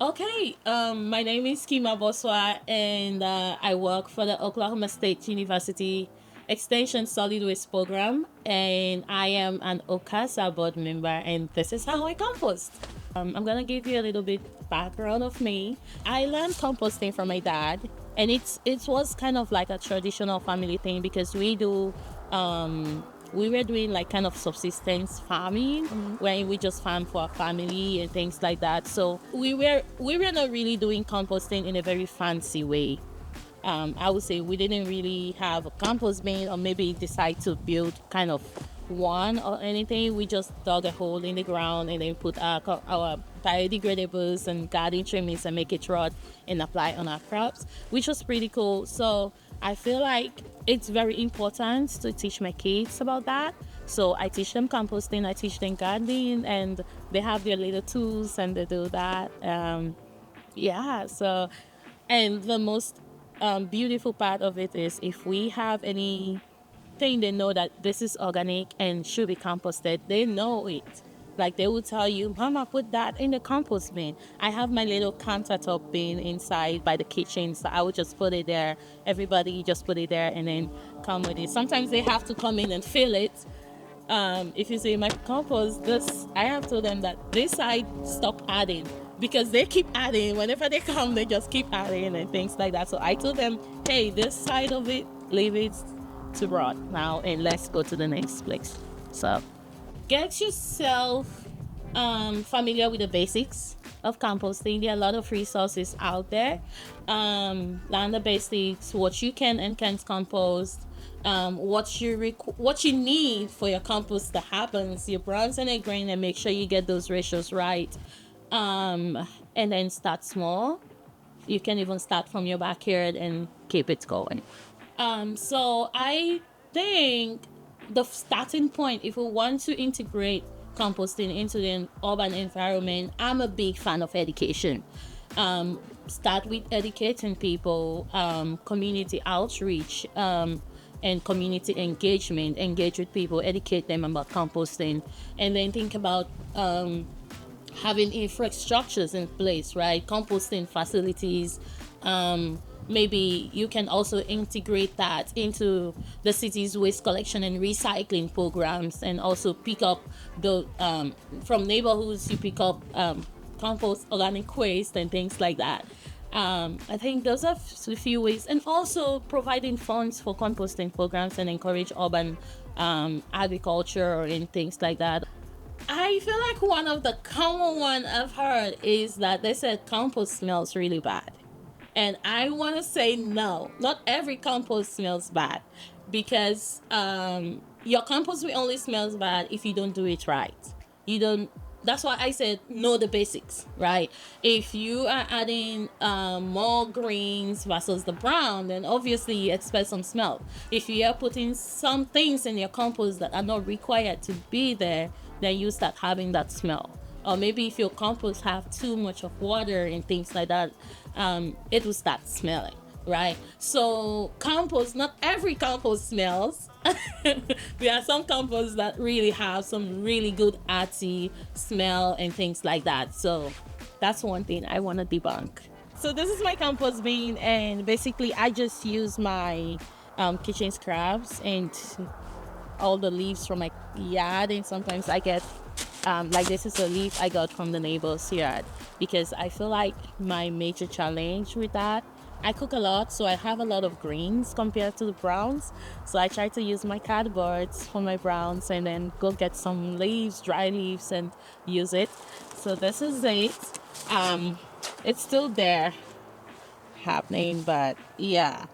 Okay, my name is Keima Borsuah, and I work for the Oklahoma State University Extension Solid Waste Program, and I am an OCASA board member, and this is how I compost. I'm gonna give you a little bit background of me. I learned composting from my dad, and it was kind of like a traditional family thing because we were doing like kind of subsistence farming where we just farm for our family and things like that. So we were not really doing composting in a very fancy way. I would say we didn't really have a compost bin or maybe decide to build kind of one or anything. We just dug a hole in the ground and then put our biodegradables and garden trimmings and make it rot and apply on our crops, which was pretty cool. So I feel like it's very important to teach my kids about that. So I teach them composting, I teach them gardening, and they have their little tools and they do that. Yeah, so and the most beautiful part of it is if we have anything they know that this is organic and should be composted, they know it. Like they will tell you, Mama, put that in the compost bin. I have my little countertop bin inside by the kitchen, so I would just put it there. Everybody just put it there and then come with it. Sometimes they have to come in and fill it. If you see my compost, this I have told them that this side stop adding because they keep adding. Whenever they come, they just keep adding and things like that. So I told them, hey, this side of it, leave it to rot now, and let's go to the next place. So get yourself familiar with the basics of composting. There are a lot of resources out there. Learn the basics, what you can and can't compost, what you need for your compost to happen, your browns and your grain, and make sure you get those ratios right. And then start small. You can even start from your backyard and keep it going. So I think the starting point, if we want to integrate composting into the urban environment, I'm a big fan of education. Start with educating people, community outreach, and community engagement. Engage with people, educate them about composting, and then think about having infrastructures in place, right? Composting facilities. Maybe you can also integrate that into the city's waste collection and recycling programs, and also pick up the from neighborhoods. You pick up compost, organic waste, and things like that. I think those are a few ways, and also providing funds for composting programs and encourage urban agriculture and things like that. I feel like one of the common one I've heard is that they said compost smells really bad. And I want to say no, not every compost smells bad because your compost will only smells bad if you don't do it right. You don't. That's why I said know the basics, right? If you are adding more greens versus the brown, then obviously you expect some smell. If you are putting some things in your compost that are not required to be there, then you start having that smell. Or maybe if your compost have too much of water and things like that, it will start smelling, right? So compost, not every compost smells. There are some composts that really have some really good arty smell and things like that. So that's one thing I want to debunk. So this is my compost bin, and basically I just use my kitchen scraps and all the leaves from my yard, and sometimes I get like this is a leaf I got from the neighbor's yard because I feel like my major challenge with that, I cook a lot, so I have a lot of greens compared to the browns. So I try to use my cardboards for my browns and then go get some leaves, dry leaves, and use it. So this is it. It's still there happening, but yeah.